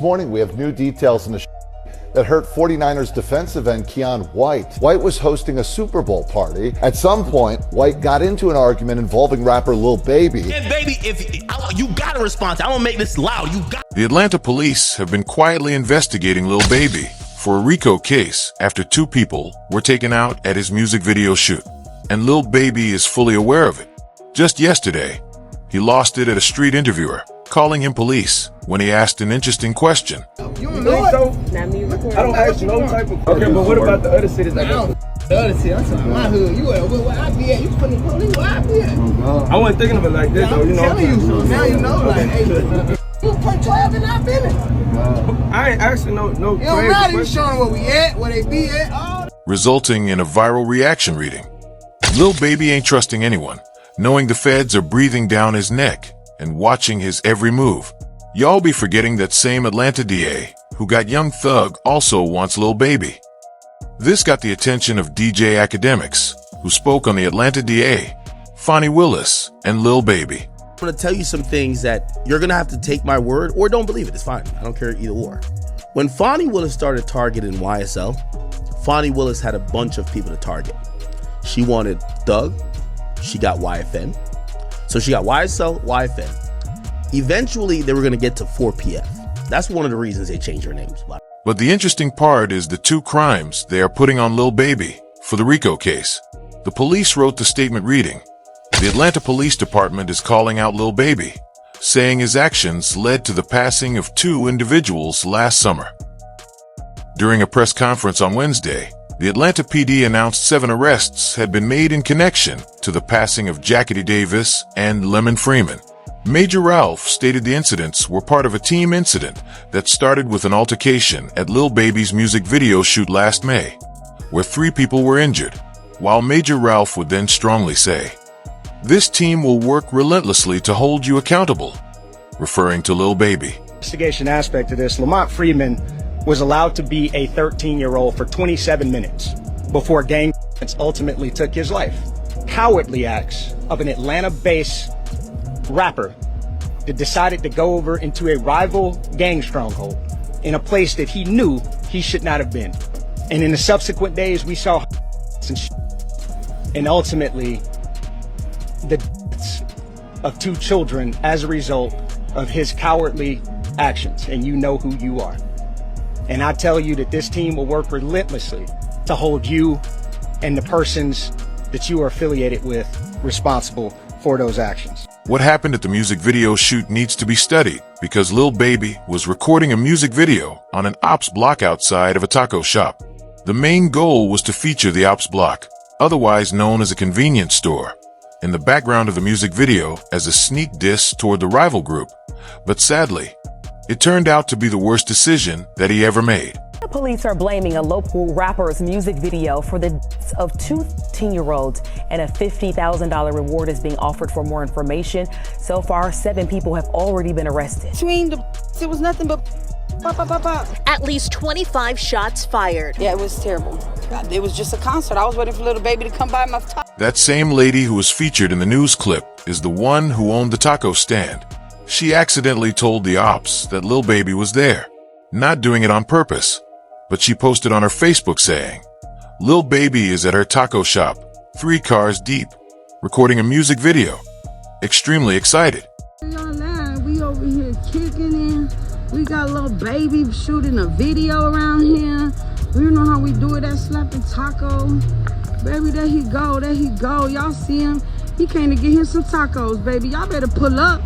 morning, we have new details in the that hurt 49ers defensive end Keion White. White was hosting a Super Bowl party. At some point, White got into an argument involving rapper Lil Baby. And baby, you gotta respond. I won't make this loud. The Atlanta police have been quietly investigating Lil Baby for a RICO case after 2 people were taken out at his music video shoot. And Lil Baby is fully aware of it. Just yesterday, he lost it at a street interviewer, calling him police when he asked an interesting question. You don't know so? I don't ask no type of question. Okay, but what about the other cities? The other cities, I'm talking my hood. You where I be at? You putting the police where I be at? I wasn't thinking of it like this, though. You know. I'm telling you, so now you know. Like, hey, you put 12 and I've been in. I ain't asking no. It don't matter. You showing where we at, where they be at. Resulting in a viral reaction reading. Lil Baby ain't trusting anyone, knowing the feds are breathing down his neck and watching his every move. Y'all be forgetting that same Atlanta DA who got Young Thug also wants Lil Baby. This got the attention of DJ Academics, who spoke on the Atlanta DA, Fonnie Willis, and Lil Baby. I'm gonna tell you some things that you're gonna have to take my word or don't believe it. It's fine. I don't care either or. When Fonnie Willis started targeting YSL, Fonnie Willis had a bunch of people to target. She wanted Thug. She got YFN. So she got YSL, YFN. Eventually, they were going to get to 4PF. That's one of the reasons they changed their names. But the interesting part is the 2 crimes they are putting on Lil Baby for the RICO case. The police wrote the statement reading, "The Atlanta Police Department is calling out Lil Baby, saying his actions led to the passing of 2 individuals last summer." During a press conference on Wednesday, the Atlanta PD announced 7 arrests had been made in connection to the passing of Jackety Davis and Lemon Freeman. Major Ralph stated the incidents were part of a team incident that started with an altercation at Lil Baby's music video shoot last May, where 3 people were injured, while Major Ralph would then strongly say, "This team will work relentlessly to hold you accountable," referring to Lil Baby. Investigation aspect of this, Lamont Freeman was allowed to be a 13-year-old for 27 minutes before gang ultimately took his life. Cowardly acts of an Atlanta-based rapper that decided to go over into a rival gang stronghold in a place that he knew he should not have been. And in the subsequent days, we saw and ultimately the deaths of 2 children as a result of his cowardly actions. And you know who you are. And I tell you that this team will work relentlessly to hold you and the persons that you are affiliated with responsible for those actions. What happened at the music video shoot needs to be studied because Lil Baby was recording a music video on an ops block outside of a taco shop. The main goal was to feature the ops block, otherwise known as a convenience store, in the background of the music video as a sneak diss toward the rival group. But sadly, it turned out to be the worst decision that he ever made. The police are blaming a local rapper's music video for the deaths of 2 teen-year-olds, and a $50,000 reward is being offered for more information. So far, 7 people have already been arrested. It was nothing but At least 25 shots fired. Yeah, it was terrible. It was just a concert. I was waiting for Little Baby to come by my top. That same lady who was featured in the news clip is the one who owned the taco stand. She accidentally told the ops that Lil Baby was there, not doing it on purpose. But she posted on her Facebook saying, "Lil Baby is at her taco shop, 3 cars deep, recording a music video. Extremely excited." We over here kicking in. We got Lil Baby shooting a video around here. You know how we do it at Slapping Taco. Baby, there he go, there he go. Y'all see him? He came to get him some tacos, baby. Y'all better pull up,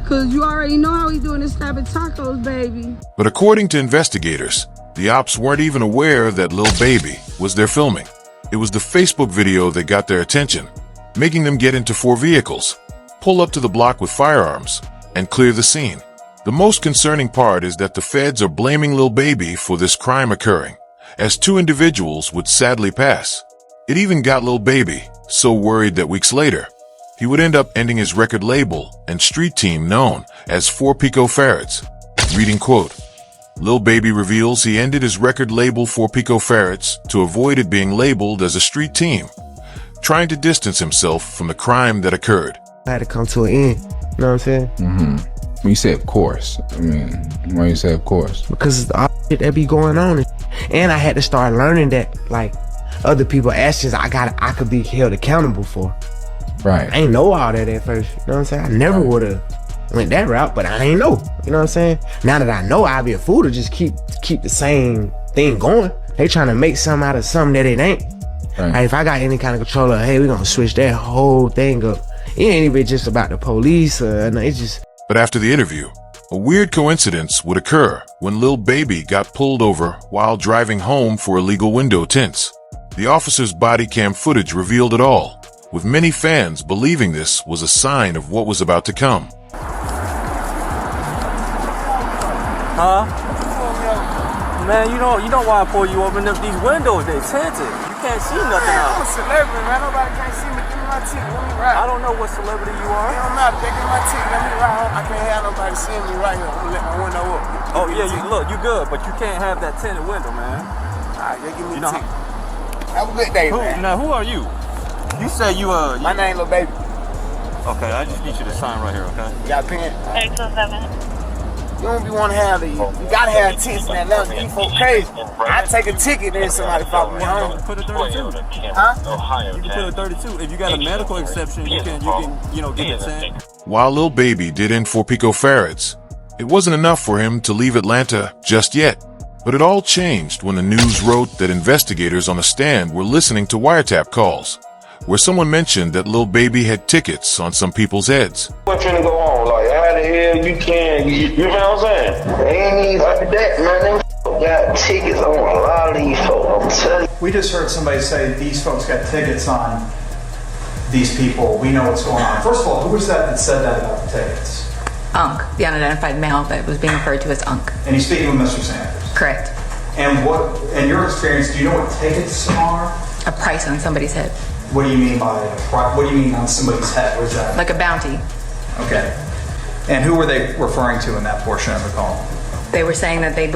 cause you already know how we doing this Slapping Tacos, baby. But according to investigators, the ops weren't even aware that Lil Baby was there filming. It was the Facebook video that got their attention, making them get into 4 vehicles, pull up to the block with firearms, and clear the scene. The most concerning part is that the feds are blaming Lil Baby for this crime occurring, as 2 individuals would sadly pass. It even got Lil Baby so worried that weeks later, he would end up ending his record label and street team known as 4 Picofarads. Reading quote, Lil Baby reveals he ended his record label 4 Picofarads to avoid it being labeled as a street team, trying to distance himself from the crime that occurred. I had to come to an end, you know what I'm saying? When you say of course, I mean, why you say of course? Because it's all shit that be going on. And I had to start learning that, like, other people actions I could be held accountable for. Right. I ain't know all that at first, you know what I'm saying? I never would have went that route, but I ain't know, you know what I'm saying? Now that I know, I'll be a fool to just keep the same thing going. They trying to make something out of something that it ain't. Right. Like, if I got any kind of control of, hey, we gonna switch that whole thing up. It ain't even just about the police, it's just... But after the interview, a weird coincidence would occur when Lil Baby got pulled over while driving home for illegal window tints. The officer's body cam footage revealed it all, with many fans believing this was a sign of what was about to come. Huh? Man, you know why I pull you over? These windows, they tinted. You can't see nothing out. I'm a celebrity, man. Nobody can't see me. Give me my ticket. Let me ride. I don't know what celebrity you are. It don't matter. They give me my ticket. Let me ride home. I can't have nobody seeing me right here. I'm gonna let my window up. Oh, yeah, you good, but you can't have that tinted window, man. All right, they give me a ticket. Have a good day, man. Now, who are you? You say you, My name Lil Baby. Okay, I just need you to sign right here, okay? You got a pen? 827. You don't be want to have these. You gotta have tints in that level. These folk crazy. I take a ticket, then somebody follow me home. Put a 32. Huh? You can put a 32. If you got a medical exception, you can get the tint. While Lil Baby did in 4 picofarads, it wasn't enough for him to leave Atlanta just yet. But it all changed when the news wrote that investigators on the stand were listening to wiretap calls, where someone mentioned that Lil Baby had tickets on some people's heads. What's finna go on? Like, how the hell you can, you know what I'm saying? They ain't even like that, man. Them got tickets on a lot of these folks, I'm telling you. We just heard somebody say these folks got tickets on these people. We know what's going on. First of all, who was that said that about the tickets? Unk, the unidentified male that was being referred to as Unk. And he's speaking with Mr. Sanders. Correct. And what, in your experience, do you know what tickets are? A price on somebody's head. What do you mean by what do you mean on somebody's head? What is that? Like a bounty. Okay. And who were they referring to in that portion of the call? They were saying that they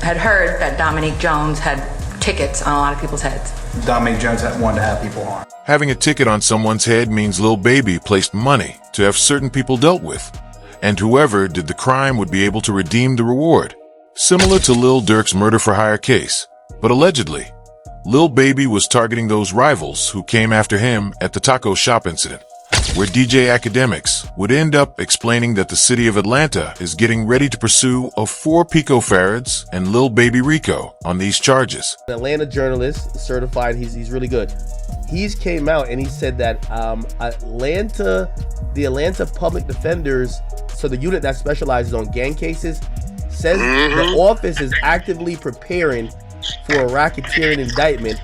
had heard that Dominique Jones had tickets on a lot of people's heads. Dominique Jones had one to have people on. Having a ticket on someone's head means Lil Baby placed money to have certain people dealt with, and whoever did the crime would be able to redeem the reward, similar to Lil Durk's murder-for-hire case. But allegedly, Lil Baby was targeting those rivals who came after him at the taco shop incident, where DJ Academics would end up explaining that the city of Atlanta is getting ready to pursue a 4 picofarads and Lil Baby RICO on these charges. An Atlanta journalist, certified, he's really good. He's came out and he said that the Atlanta Public Defenders, so the unit that specializes on gang cases, says the office is actively preparing for a racketeering indictment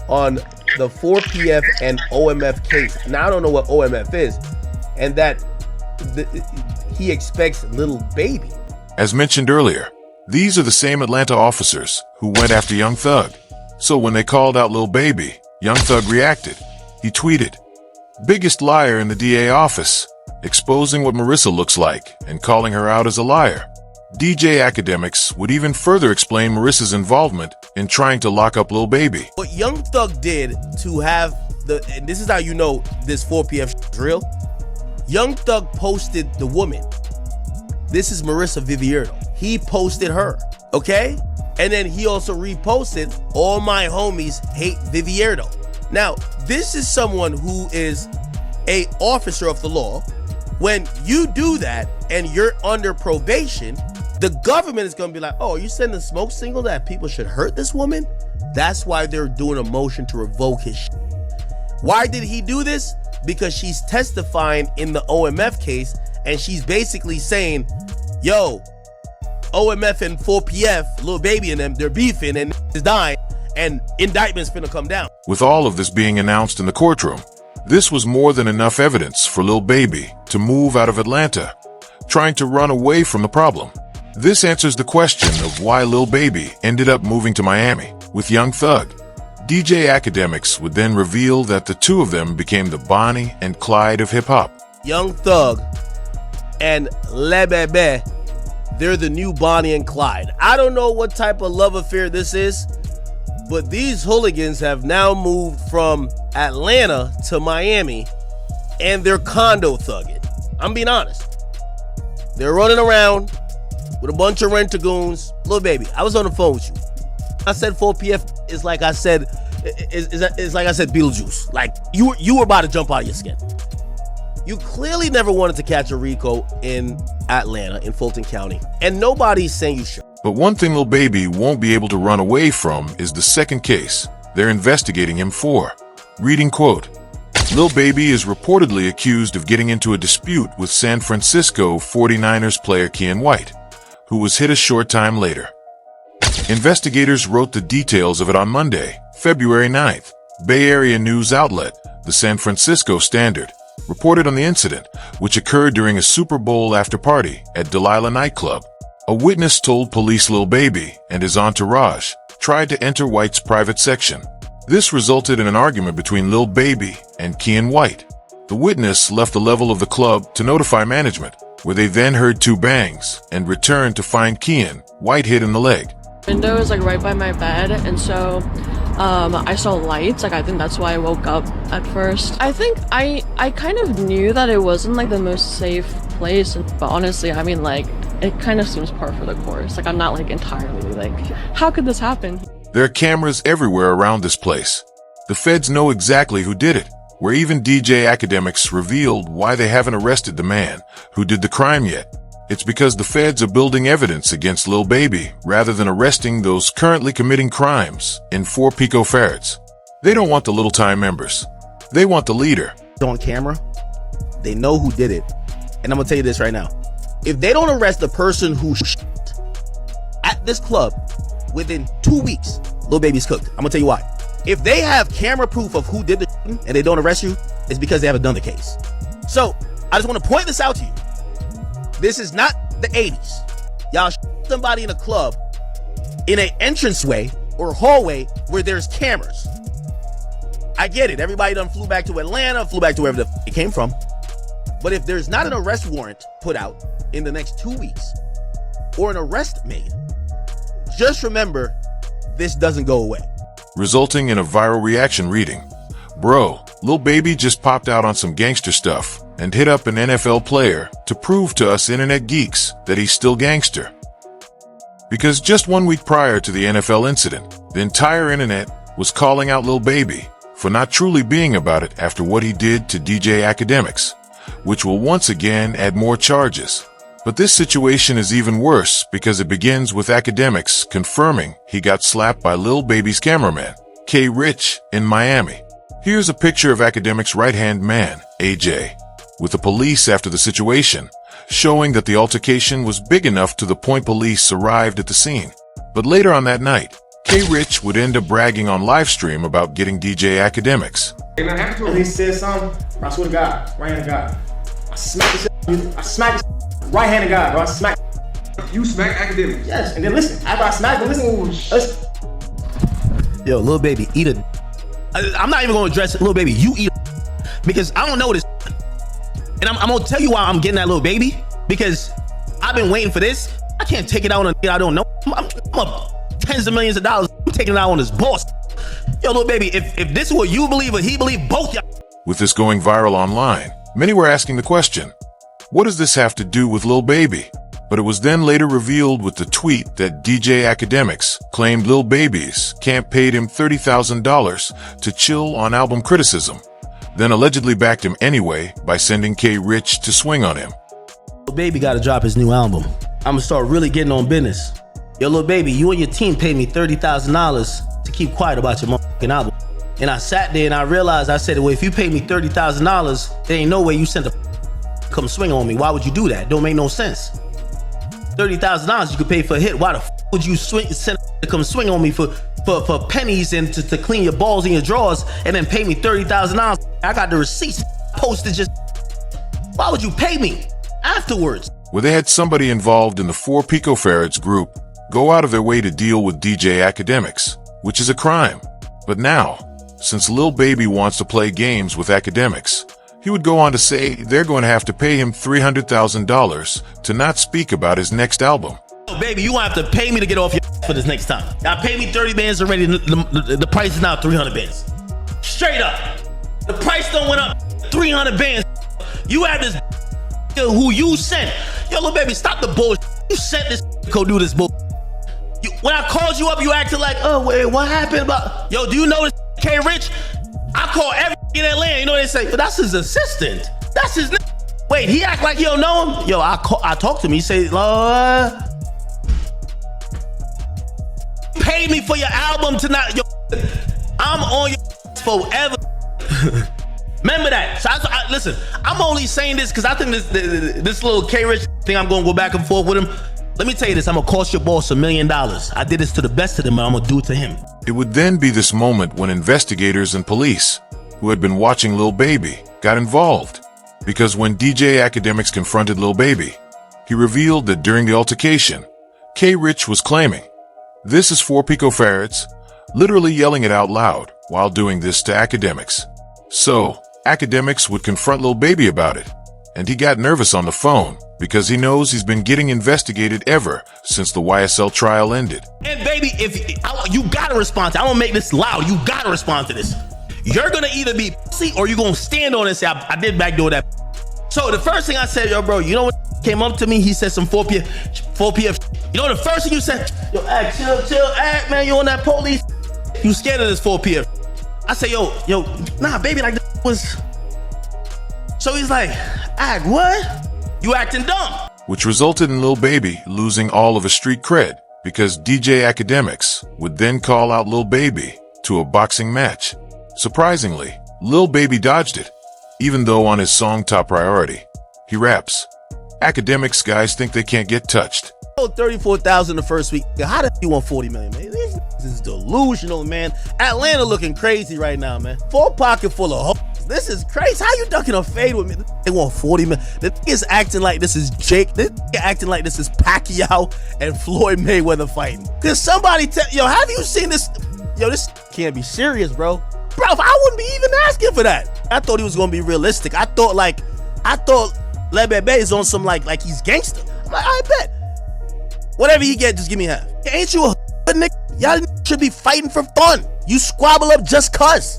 on the 4PF and OMF case. Now I don't know what OMF is, and that he expects Lil Baby. As mentioned earlier, these are the same Atlanta officers who went after Young Thug. So when they called out Lil Baby, Young Thug reacted. He tweeted, "Biggest liar in the DA office," exposing what Marissa looks like and calling her out as a liar. DJ Academics would even further explain Marissa's involvement in trying to lock up Lil Baby. What Young Thug did to have and this is how you know this 4PF is real. Young Thug posted the woman. This is Marissa Vivierdo. He posted her, okay? And then he also reposted, "All my homies hate Vivierdo." Now, this is someone who is a officer of the law. When you do that and you're under probation, the government is going to be like, "Oh, you sending a smoke signal that people should hurt this woman?" That's why they're doing a motion to revoke his shit. Why did he do this? Because she's testifying in the OMF case, and she's basically saying, yo, OMF and 4PF, Lil Baby and them, they're beefing and is dying, and indictment's finna come down. With all of this being announced in the courtroom, this was more than enough evidence for Lil Baby to move out of Atlanta, trying to run away from the problem. This answers the question of why Lil Baby ended up moving to Miami with Young Thug. DJ Academics would then reveal that the two of them became the Bonnie and Clyde of hip-hop. Young Thug and Le Bebe, they're the new Bonnie and Clyde. I don't know what type of love affair this is, but these hooligans have now moved from Atlanta to Miami, and they're condo thugging. I'm being honest. They're running around with a bunch of rent-a-goons. Lil Baby, I was on the phone with you. I said 4PF is like I said, is like I said Beetlejuice. Like you were about to jump out of your skin. You clearly never wanted to catch a RICO in Atlanta, in Fulton County, and nobody's saying you should. But one thing Lil Baby won't be able to run away from is the second case they're investigating him for. Reading quote, Lil Baby is reportedly accused of getting into a dispute with San Francisco 49ers player Keion White, who was hit a short time later. Investigators wrote the details of it on Monday, February 9th. Bay Area news outlet, the San Francisco Standard, reported on the incident, which occurred during a Super Bowl after-party at Delilah nightclub. A witness told police Lil Baby and his entourage tried to enter White's private section. This resulted in an argument between Lil Baby and Keion White. The witness left the level of the club to notify management, where they then heard two bangs and returned to find Keion White hit in the leg. Window is like right by my bed, and so I saw lights. Like I think that's why I woke up at first. I think I kind of knew that it wasn't like the most safe place, but honestly, I mean, like it kind of seems par for the course. Like I'm not like entirely like, how could this happen? There are cameras everywhere around this place. The feds know exactly who did it, where even DJ Academics revealed why they haven't arrested the man who did the crime yet. It's because the feds are building evidence against Lil Baby rather than arresting those currently committing crimes in 4 picofarads. They don't want the little time members. They want the leader. On camera, they know who did it. And I'm gonna tell you this right now. If they don't arrest the person who at this club within 2 weeks, Lil Baby's cooked. I'm gonna tell you why. If they have camera proof of who did the and they don't arrest you, it's because they haven't done the case. So I just want to point this out to you. This is not the 80s. Y'all somebody in a club in an entranceway or hallway where there's cameras. I get it. Everybody done flew back to Atlanta, flew back to wherever it came from. But if there's not an arrest warrant put out in the next 2 weeks or an arrest made, just remember, this doesn't go away. Resulting in a viral reaction reading, "Bro, Lil Baby just popped out on some gangster stuff and hit up an NFL player to prove to us internet geeks that he's still gangster." Because just 1 week prior to the NFL incident, the entire internet was calling out Lil Baby for not truly being about it after what he did to DJ Academics, which will once again add more charges. But this situation is even worse because it begins with Academics confirming he got slapped by Lil Baby's cameraman, K. Rich, in Miami. Here's a picture of Academics' right-hand man, AJ, with the police after the situation, showing that the altercation was big enough to the point police arrived at the scene. But later on that night, K. Rich would end up bragging on livestream about getting DJ Academics. And he said something, I swear to God, right hand of God. I smacked the right hand of God, bro. I smacked. You smack Academics? Yes, and then listen. After I smacked him, listen. Yo, Lil Baby, eat a. I'm not even gonna address it. Lil Baby, you eat a. Because I don't know this. And I'm gonna tell you why I'm getting that Lil Baby. Because I've been waiting for this. I can't take it out on a I don't know. I'm up tens of millions of dollars. I'm taking it out on this boss. Yo, Lil Baby, if this is what you believe or he believe, both y'all. With this going viral online, many were asking the question, what does this have to do with Lil Baby? But it was then later revealed with the tweet that DJ Academics claimed Lil Baby's camp paid him $30,000 to chill on album criticism, then allegedly backed him anyway by sending K. Rich to swing on him. Lil Baby gotta drop his new album. I'm gonna start really getting on business. Yo, Lil Baby, you and your team paid me $30,000 to keep quiet about your motherfucking album. And I sat there and I realized, I said, well, if you paid me $30,000, there ain't no way you sent a come swing on me. Why would you do that? Don't make no sense. $30,000 you could pay for a hit. Why the would you send to come swing on me for pennies and to clean your balls in your drawers and then pay me $30,000? I got the receipts posted. Just why would you pay me afterwards? Where they had somebody involved in the 4 picofarads group go out of their way to deal with DJ Academics, which is a crime. But now, since Lil Baby wants to play games with Academics, he would go on to say they're going to have to pay him $300,000 to not speak about his next album. Oh, baby, you want to have to pay me to get off your for this next time. Y'all pay me 30 bands already. The price is now 300 bands. Straight up. The price done went up 300 bands. You have this who you sent. Yo, little baby, stop the bullshit. You sent this go do this bull. When I called you up, you acted like, oh wait, what happened about? Yo, do you know this K Rich? I call every in Atlanta. You know what they say? But that's his assistant. That's his. Wait, he act like he don't know him. Yo, I talked to him. He say, Lord, pay me for your album tonight. Yo, I'm on your forever. Remember that. So listen, I'm only saying this because I think this little K Rich thing, I'm gonna go back and forth with him. Let me tell you this, I'm gonna cost your boss $1 million. I did this to the best of them, and I'm gonna do it to him. It would then be this moment when investigators and police, who had been watching Lil Baby, got involved. Because when DJ Academics confronted Lil Baby, he revealed that during the altercation, K Rich was claiming, "This is 4 picofarads," literally yelling it out loud while doing this to Academics. So, Academics would confront Lil Baby about it, and he got nervous on the phone because he knows he's been getting investigated ever since the YSL trial ended. And baby, you gotta respond to it. I'm gonna make this loud. You gotta respond to this. You're gonna either be pussy or you're gonna stand on it and say, I did backdoor that. So the first thing I said, yo, bro, you know what came up to me? He said some 4 PF. You know the first thing you said? Yo, act, chill, act, man, you on that police. You scared of this 4 PF. I said, yo, nah, baby, like this was. So he's like, act, what? You acting dumb. Which resulted in Lil Baby losing all of his street cred because DJ Academics would then call out Lil Baby to a boxing match. Surprisingly, Lil Baby dodged it, even though on his song Top Priority, he raps, "Academics guys think they can't get touched." 34,000 the first week. How the you want 40 million, man? This is delusional, man. Atlanta looking crazy right now, man. Full pocket full of hoes. This is crazy. How you ducking a fade with me? They want 40 million. The nigga's acting like this is Jake. This nigga acting like this is Pacquiao and Floyd Mayweather fighting. Cause somebody yo, have you seen this? Yo, this can't be serious, bro. Bro, I wouldn't be even asking for that. I thought he was gonna be realistic. I thought Le Bebe is on some like he's gangster. I'm like, I bet. Whatever he get, just give me half. Ain't you a nigga? Y'all should be fighting for fun. You squabble up just cuz.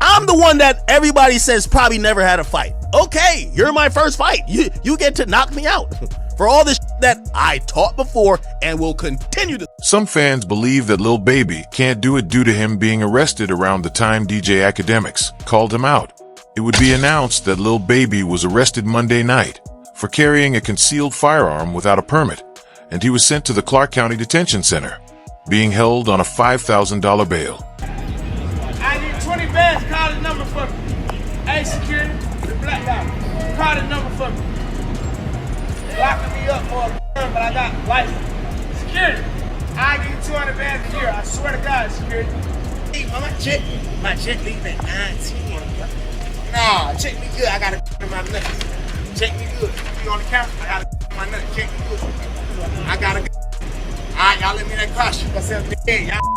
I'm the one that everybody says probably never had a fight. Okay, you're my first fight. You get to knock me out for all this that I taught before and will continue to. Some fans believe that Lil Baby can't do it due to him being arrested around the time DJ Academics called him out. It would be announced that Lil Baby was arrested Monday night for carrying a concealed firearm without a permit, and he was sent to the Clark County Detention Center, being held on a $5,000 bail. I need 20 bands. Call the number for me. Hey, security, the black guy. Call the number for me. Locking me up for a term, but I got license. Security, I give you 200 bands a year. I swear to God, security. Hey, my check leave at 19. Nah, check me good. I got a in my nuts. Check me good. You on the camera? I got a in my nuts. Check me good. I got a. All right, y'all let me in that car. Shoot myself in the head, y'all.